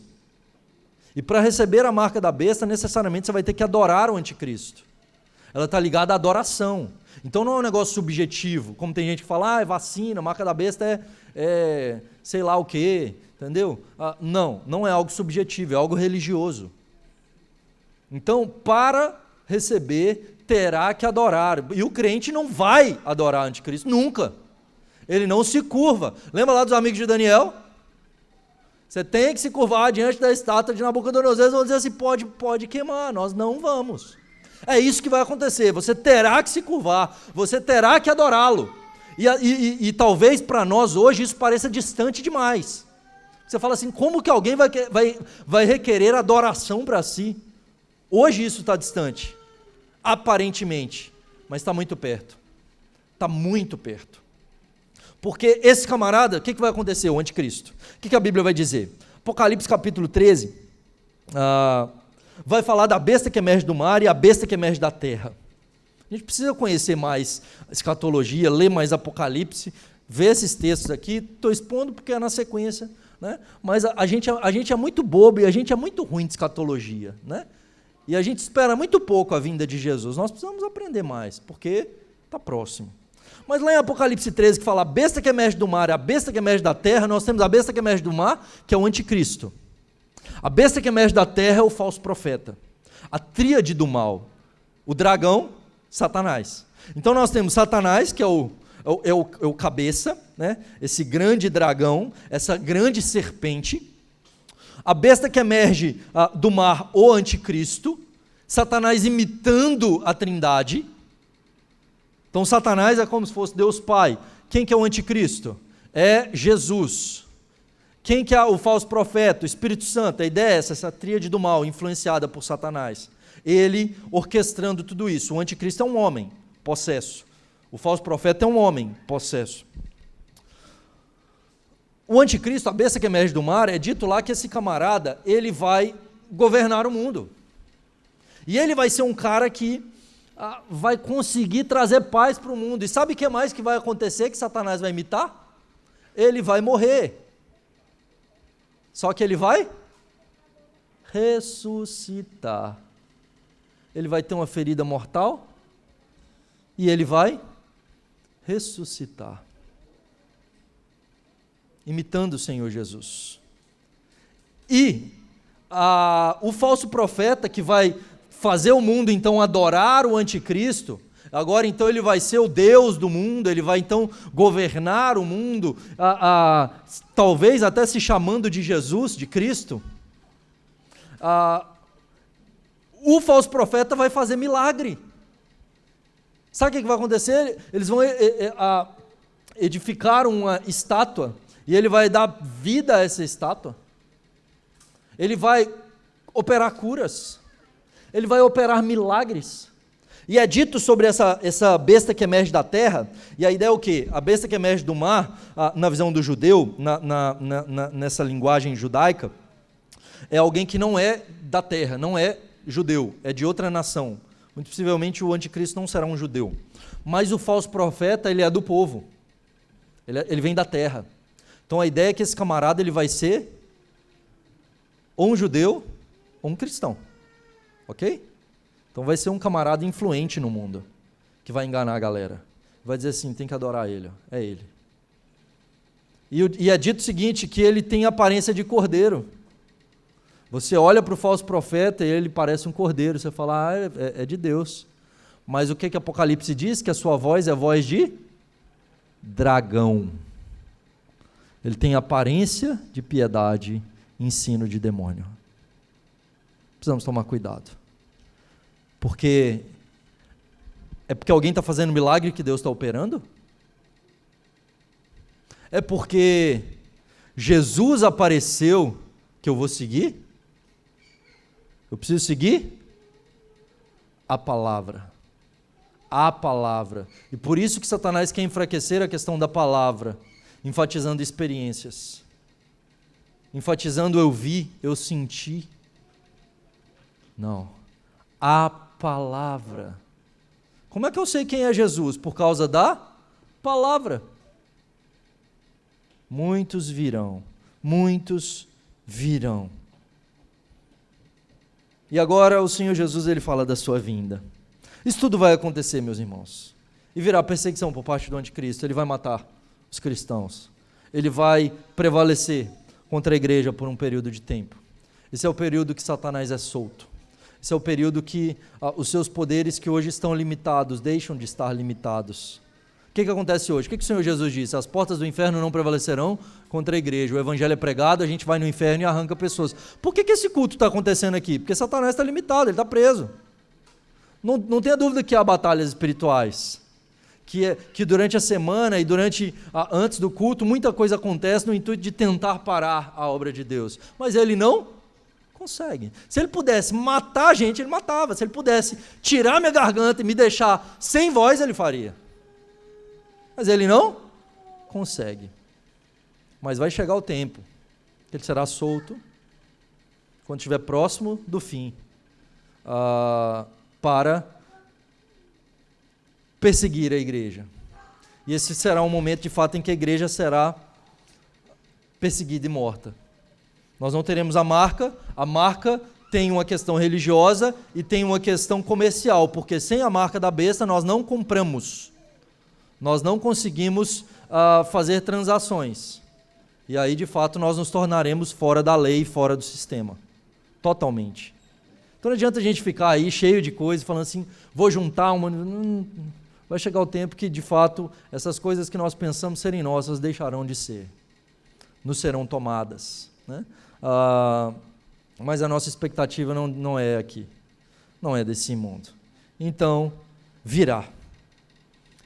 E para receber a marca da besta, necessariamente você vai ter que adorar o anticristo. Ela está ligada à adoração. Então não é um negócio subjetivo, como tem gente que fala, é vacina, a marca da besta é sei lá o quê, entendeu? Não é algo subjetivo, é algo religioso. Então, para receber, terá que adorar. E o crente não vai adorar o anticristo, nunca. Ele não se curva. Lembra lá dos amigos de Daniel? Você tem que se curvar diante da estátua de Nabucodonosor. Eles vão dizer assim, pode queimar, nós não vamos. É isso que vai acontecer, você terá que se curvar, você terá que adorá-lo. E talvez para nós hoje isso pareça distante demais. Você fala assim, como que alguém vai requerer adoração para si? Hoje isso está distante, aparentemente, mas está muito perto. Está muito perto. Porque esse camarada, o que vai acontecer? O anticristo. O que a Bíblia vai dizer? Apocalipse capítulo 13, vai falar da besta que emerge do mar e a besta que emerge da terra. A gente precisa conhecer mais escatologia, ler mais Apocalipse, ver esses textos aqui. Estou expondo porque é na sequência, né? Mas a gente é muito bobo e a gente é muito ruim de escatologia, né? E a gente espera muito pouco a vinda de Jesus. Nós precisamos aprender mais, porque está próximo. Mas lá em Apocalipse 13, que fala a besta que emerge do mar e a besta que emerge da terra, nós temos a besta que emerge do mar, que é o anticristo. A besta que emerge da terra é o falso profeta. A tríade do mal. O dragão, Satanás. Então nós temos Satanás, que é o cabeça, né? Esse grande dragão, essa grande serpente. A besta que emerge do mar, o anticristo. Satanás imitando a trindade. Então Satanás é como se fosse Deus Pai. Quem que é o anticristo? É Jesus. Quem que é o falso profeta? O Espírito Santo. A ideia é essa tríade do mal, influenciada por Satanás. Ele orquestrando tudo isso. O anticristo é um homem, possesso. O falso profeta é um homem, possesso. O anticristo, a besta que emerge do mar, é dito lá que esse camarada, ele vai governar o mundo. E ele vai ser um cara que vai conseguir trazer paz para o mundo. E sabe o que mais que vai acontecer que Satanás vai imitar? Ele vai morrer. Só que ele vai ressuscitar. Ele vai ter uma ferida mortal e ele vai ressuscitar. Imitando o Senhor Jesus. E o falso profeta que vai fazer o mundo então adorar o anticristo, agora então ele vai ser o Deus do mundo, ele vai então governar o mundo, talvez até se chamando de Jesus, de Cristo. O falso profeta vai fazer milagre. Sabe o que vai acontecer? Eles vão edificar uma estátua, e ele vai dar vida a essa estátua. Ele vai operar curas. Ele vai operar milagres. E é dito sobre essa besta que emerge da terra, e a ideia é o quê? A besta que emerge do mar, na visão do judeu, nessa linguagem judaica, é alguém que não é da terra, não é judeu, é de outra nação. Muito possivelmente o anticristo não será um judeu. Mas o falso profeta, ele é do povo. Ele vem da terra. Então a ideia é que esse camarada ele vai ser ou um judeu ou um cristão. Ok? Então vai ser um camarada influente no mundo, que vai enganar a galera. Vai dizer assim, tem que adorar ele, ó. É ele. E é dito o seguinte, que ele tem aparência de cordeiro. Você olha para o falso profeta e ele parece um cordeiro. Você fala, é de Deus. Mas o que Apocalipse diz? Que a sua voz é a voz de dragão. Ele tem aparência de piedade, ensino de demônio. Precisamos tomar cuidado. É porque alguém está fazendo milagre que Deus está operando? É porque Jesus apareceu que eu vou seguir? Eu preciso seguir a palavra. A palavra. E por isso que Satanás quer enfraquecer a questão da palavra, enfatizando experiências. Enfatizando eu vi, eu senti. Não. A palavra. Como é que eu sei quem é Jesus? Por causa da palavra. Muitos virão. Muitos virão. E agora o Senhor Jesus ele fala da sua vinda. Isso tudo vai acontecer, meus irmãos. E virá perseguição por parte do anticristo. Ele vai matar os cristãos. Ele vai prevalecer contra a igreja por um período de tempo. Esse é o período que Satanás é solto. Esse é o período que os seus poderes que hoje estão limitados, deixam de estar limitados. O que acontece hoje? O que o Senhor Jesus disse? As portas do inferno não prevalecerão contra a igreja. O evangelho é pregado, a gente vai no inferno e arranca pessoas. Por que esse culto está acontecendo aqui? Porque Satanás está limitado, ele está preso. Não tenha dúvida que há batalhas espirituais. Que durante a semana e antes do culto, muita coisa acontece no intuito de tentar parar a obra de Deus. Mas ele não consegue. Se ele pudesse matar a gente, ele matava. Se ele pudesse tirar minha garganta e me deixar sem voz, ele faria. Mas ele não consegue. Mas vai chegar o tempo que ele será solto, quando estiver próximo do fim, para perseguir a igreja. E esse será um momento, de fato, em que a igreja será perseguida e morta. Nós não teremos a marca tem uma questão religiosa e tem uma questão comercial, porque sem a marca da besta nós não compramos, nós não conseguimos fazer transações, e aí de fato nós nos tornaremos fora da lei, fora do sistema, totalmente. Então não adianta a gente ficar aí cheio de coisas, falando assim, vou juntar uma... Vai chegar o tempo que de fato essas coisas que nós pensamos serem nossas deixarão de ser, nos serão tomadas, né? Mas a nossa expectativa não é aqui, não é desse mundo. Então, virá.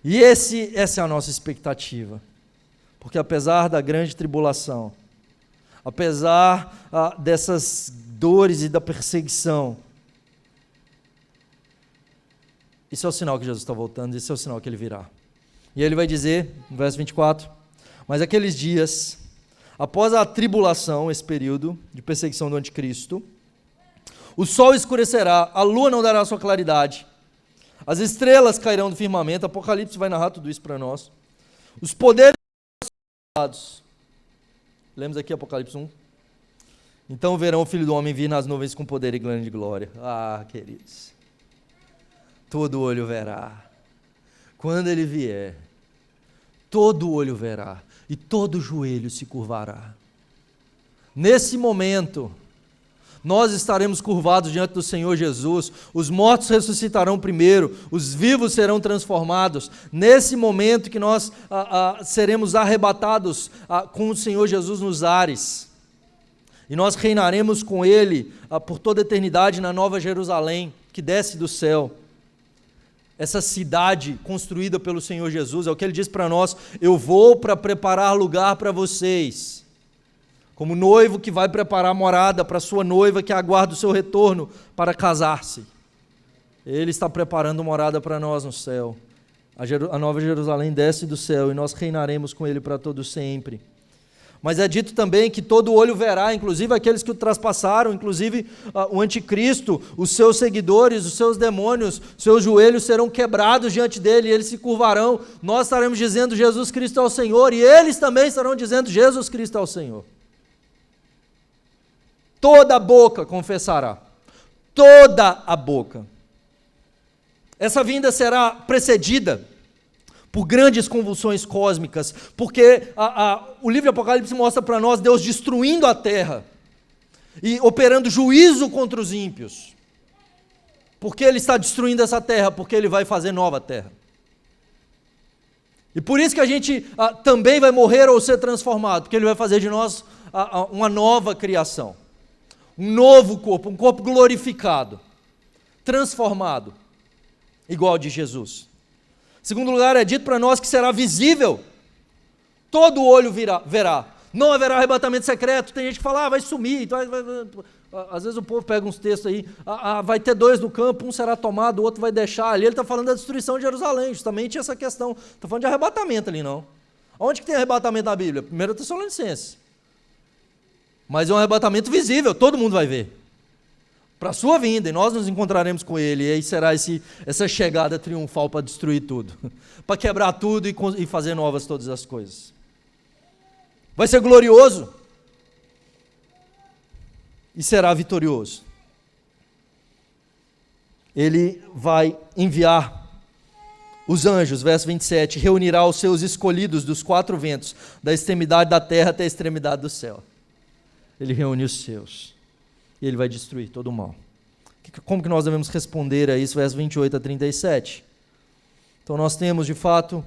E essa é a nossa expectativa, porque apesar da grande tribulação, apesar dessas dores e da perseguição, isso é o sinal que Jesus está voltando, isso é o sinal que ele virá. E ele vai dizer, no verso 24, mas aqueles dias, após a tribulação, esse período de perseguição do anticristo, o sol escurecerá, a lua não dará sua claridade, as estrelas cairão do firmamento, Apocalipse vai narrar tudo isso para nós, os poderes serão dados. Lemos aqui Apocalipse 1. Então verão o Filho do Homem vir nas nuvens com poder e grande glória. Queridos, todo olho verá. Quando ele vier, todo olho verá e todo joelho se curvará. Nesse momento, nós estaremos curvados diante do Senhor Jesus, os mortos ressuscitarão primeiro, os vivos serão transformados. Nesse momento que nós seremos arrebatados com o Senhor Jesus nos ares, e nós reinaremos com Ele por toda a eternidade na Nova Jerusalém, que desce do céu. Essa cidade construída pelo Senhor Jesus, é o que Ele diz para nós, eu vou para preparar lugar para vocês, como noivo que vai preparar morada para sua noiva que aguarda o seu retorno para casar-se. Ele está preparando morada para nós no céu. A nova Jerusalém desce do céu e nós reinaremos com Ele para todo sempre. Mas é dito também que todo olho verá, inclusive aqueles que o traspassaram, inclusive o anticristo, os seus seguidores, os seus demônios, seus joelhos serão quebrados diante dele e eles se curvarão. Nós estaremos dizendo Jesus Cristo é o Senhor e eles também estarão dizendo Jesus Cristo é o Senhor. Toda a boca confessará. Toda a boca. Essa vinda será precedida por grandes convulsões cósmicas, porque o livro de Apocalipse mostra para nós Deus destruindo a terra e operando juízo contra os ímpios. Por que Ele está destruindo essa terra? Porque Ele vai fazer nova terra. E por isso que a gente também vai morrer ou ser transformado, porque Ele vai fazer de nós uma nova criação, um novo corpo, um corpo glorificado, transformado, igual ao de Jesus. Em segundo lugar, é dito para nós que será visível, todo olho verá, não haverá arrebatamento secreto. Tem gente que fala, vai sumir, às vezes o povo pega uns textos aí, vai ter 2 no campo, um será tomado, o outro vai deixar, ali ele está falando da destruição de Jerusalém, justamente essa questão, está falando de arrebatamento ali não. Onde que tem arrebatamento na Bíblia? 1 Tessalonicenses, mas é um arrebatamento visível, todo mundo vai ver, para a sua vinda, e nós nos encontraremos com Ele, e aí será essa chegada triunfal para destruir tudo, para quebrar tudo e fazer novas todas as coisas. Vai ser glorioso, e será vitorioso. Ele vai enviar os anjos, verso 27, reunirá os seus escolhidos dos 4 ventos, da extremidade da terra até a extremidade do céu. Ele reúne os seus. E Ele vai destruir todo o mal. Como que nós devemos responder a isso? Versos 28 a 37. Então nós temos, de fato,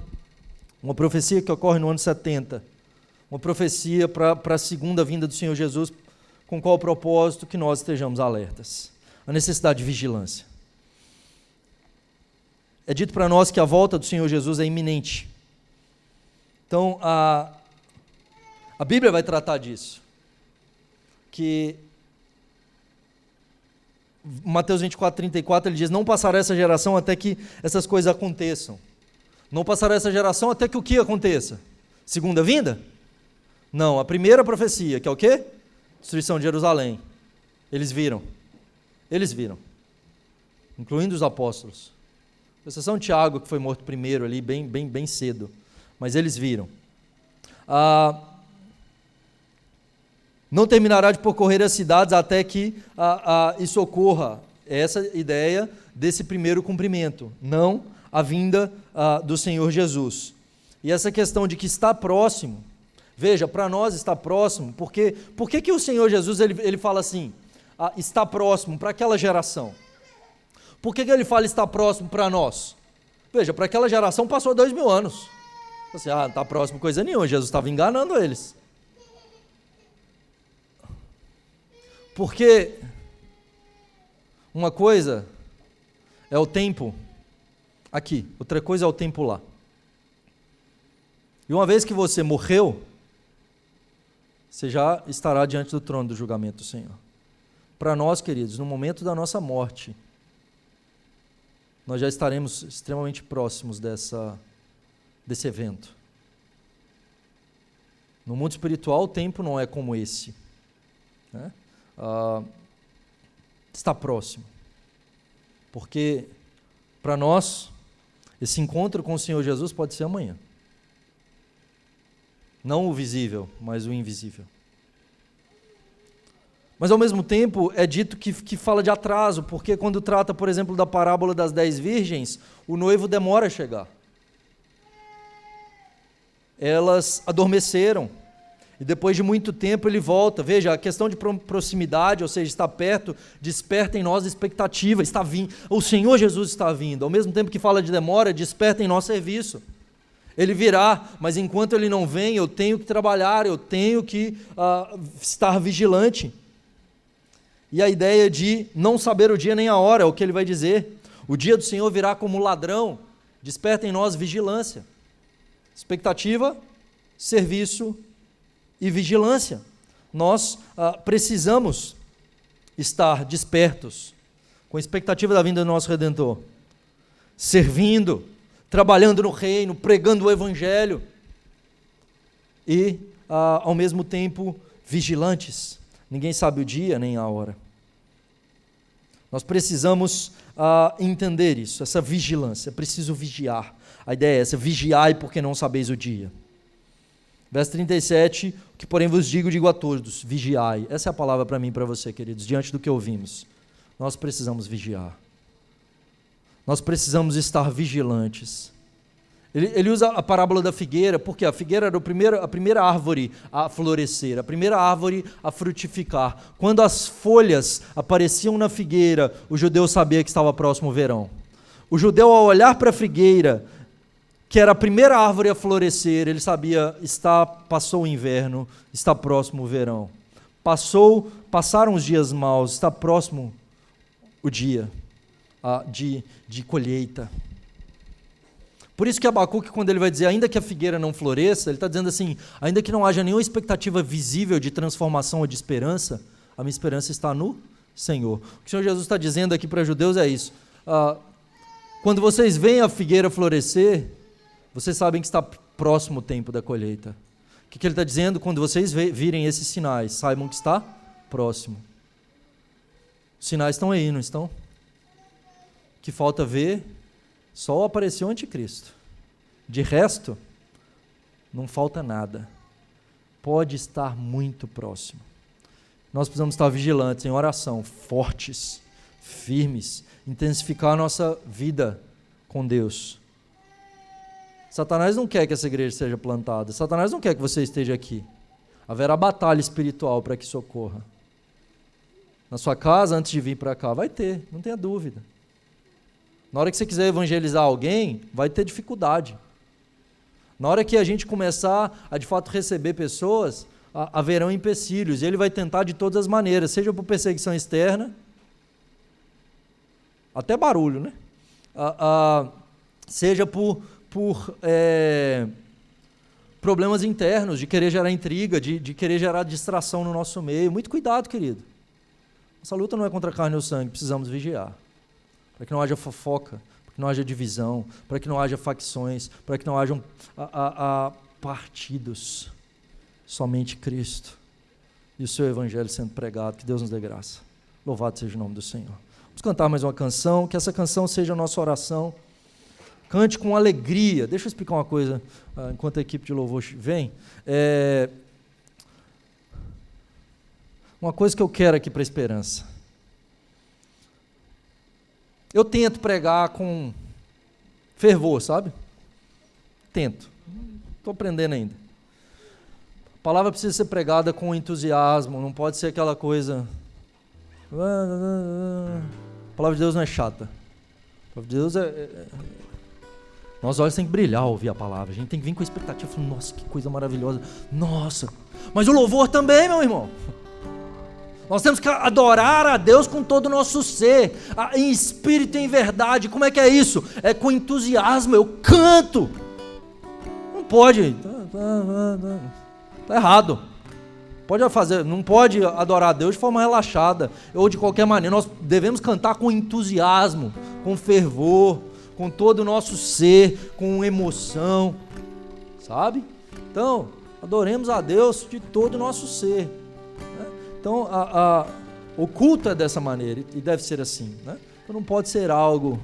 uma profecia que ocorre no ano 70. Uma profecia para a segunda vinda do Senhor Jesus, com qual propósito? Que nós estejamos alertas. A necessidade de vigilância. É dito para nós que a volta do Senhor Jesus é iminente. Então, a Bíblia vai tratar disso. Que Mateus 24, 34, ele diz, não passará essa geração até que essas coisas aconteçam. Não passará essa geração até que o que aconteça? Segunda vinda? Não, a primeira profecia, que é o quê? Destruição de Jerusalém. Eles viram, incluindo os apóstolos. Com exceção de Tiago, que foi morto primeiro ali, bem cedo. Mas eles viram. Não terminará de percorrer as cidades até que isso ocorra. Essa é a ideia desse primeiro cumprimento, não a vinda do Senhor Jesus. E essa questão de que está próximo, veja, para nós está próximo, porque por que o Senhor Jesus ele fala assim, está próximo para aquela geração? Por que ele fala está próximo para nós? Veja, para aquela geração passou 2000 anos. Assim, não está próximo coisa nenhuma, Jesus estava enganando eles. Porque uma coisa é o tempo aqui, outra coisa é o tempo lá. E uma vez que você morreu, você já estará diante do trono do julgamento do Senhor. Para nós, queridos, no momento da nossa morte, nós já estaremos extremamente próximos desse evento. No mundo espiritual, o tempo não é como esse, né? Está próximo, porque para nós esse encontro com o Senhor Jesus pode ser amanhã, não o visível, mas o invisível. Mas ao mesmo tempo é dito que fala de atraso, porque quando trata, por exemplo, da parábola das 10 virgens, o noivo demora a chegar, elas adormeceram. E depois de muito tempo ele volta. Veja, a questão de proximidade, ou seja, estar perto, desperta em nós expectativa, está vindo. O Senhor Jesus está vindo. Ao mesmo tempo que fala de demora, desperta em nós serviço. Ele virá, mas enquanto Ele não vem, eu tenho que trabalhar, eu tenho que estar vigilante. E a ideia de não saber o dia nem a hora, é o que ele vai dizer. O dia do Senhor virá como ladrão, desperta em nós vigilância. Expectativa, serviço e vigilância. Nós precisamos estar despertos com a expectativa da vinda do nosso Redentor, servindo, trabalhando no reino, pregando o Evangelho e, ao mesmo tempo, vigilantes. Ninguém sabe o dia nem a hora. Nós precisamos entender isso, essa vigilância. É preciso vigiar. A ideia é essa: vigiai porque não sabeis o dia. Verso 37, o que porém vos digo a todos, vigiai. Essa é a palavra para mim e para você, queridos, diante do que ouvimos. Nós precisamos vigiar. Nós precisamos estar vigilantes. Ele usa a parábola da figueira, porque a figueira era a primeira árvore a florescer, a primeira árvore a frutificar. Quando as folhas apareciam na figueira, o judeu sabia que estava próximo o verão. O judeu, ao olhar para a figueira, que era a primeira árvore a florescer, ele sabia, passou o inverno, está próximo o verão. Passaram os dias maus, está próximo o dia de colheita. Por isso que Abacuque, quando ele vai dizer, ainda que a figueira não floresça, ele está dizendo assim, ainda que não haja nenhuma expectativa visível de transformação ou de esperança, a minha esperança está no Senhor. O que o Senhor Jesus está dizendo aqui para os judeus é isso. Quando vocês veem a figueira florescer, vocês sabem que está próximo o tempo da colheita. O que ele está dizendo? Quando vocês virem esses sinais, saibam que está próximo. Os sinais estão aí, não estão? O que falta ver, só apareceu o anticristo. De resto, não falta nada. Pode estar muito próximo. Nós precisamos estar vigilantes, em oração, fortes, firmes, intensificar a nossa vida com Deus. Satanás não quer que essa igreja seja plantada. Satanás não quer que você esteja aqui. Haverá batalha espiritual para que isso ocorra. Na sua casa, antes de vir para cá, vai ter, não tenha dúvida. Na hora que você quiser evangelizar alguém, vai ter dificuldade. Na hora que a gente começar a, de fato, receber pessoas, haverão empecilhos. E ele vai tentar de todas as maneiras, seja por perseguição externa, até barulho, né? Seja por problemas internos, de querer gerar intriga, de querer gerar distração no nosso meio. Muito cuidado, querido. Essa luta não é contra a carne ou sangue, precisamos vigiar. Para que não haja fofoca, para que não haja divisão, para que não haja facções, para que não hajam partidos. Somente Cristo e o seu Evangelho sendo pregado. Que Deus nos dê graça. Louvado seja o nome do Senhor. Vamos cantar mais uma canção, que essa canção seja a nossa oração. Cante com alegria. Deixa eu explicar uma coisa, enquanto a equipe de louvor vem. Uma coisa que eu quero aqui para a esperança. Eu tento pregar com fervor, sabe? Tento. Estou aprendendo ainda. A palavra precisa ser pregada com entusiasmo, não pode ser aquela coisa... A palavra de Deus não é chata. A palavra de Deus Nossos olhos têm que brilhar ao ouvir a palavra. A gente tem que vir com a expectativa. Nossa, que coisa maravilhosa. Nossa. Mas o louvor também, meu irmão. Nós temos que adorar a Deus com todo o nosso ser, em espírito e em verdade. Como é que é isso? É com entusiasmo, eu canto. Não pode, está errado. Não pode adorar a Deus de forma relaxada, ou de qualquer maneira. Nós devemos cantar com entusiasmo, com fervor, com todo o nosso ser, com emoção, sabe? Então, adoremos a Deus de todo o nosso ser. Então, o culto é dessa maneira, e deve ser assim, né? Então, não pode ser algo,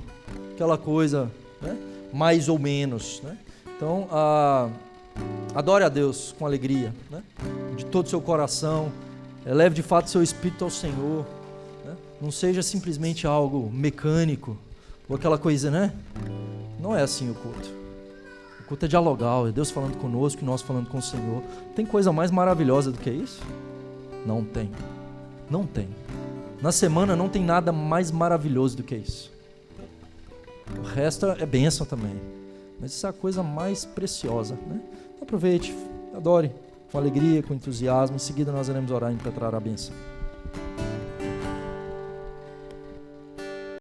aquela coisa, né? Mais ou menos, né? Então, adore a Deus com alegria, né? De todo o seu coração, eleve de fato seu espírito ao Senhor, né? Não seja simplesmente algo mecânico, ou aquela coisa, né? Não é assim o culto. O culto é dialogal, é Deus falando conosco e nós falando com o Senhor. Tem coisa mais maravilhosa do que isso? Não tem. Não tem. Na semana não tem nada mais maravilhoso do que isso. O resto é bênção também. Mas isso é a coisa mais preciosa, né? Aproveite, adore com alegria, com entusiasmo. Em seguida nós iremos orar e impetrar a bênção.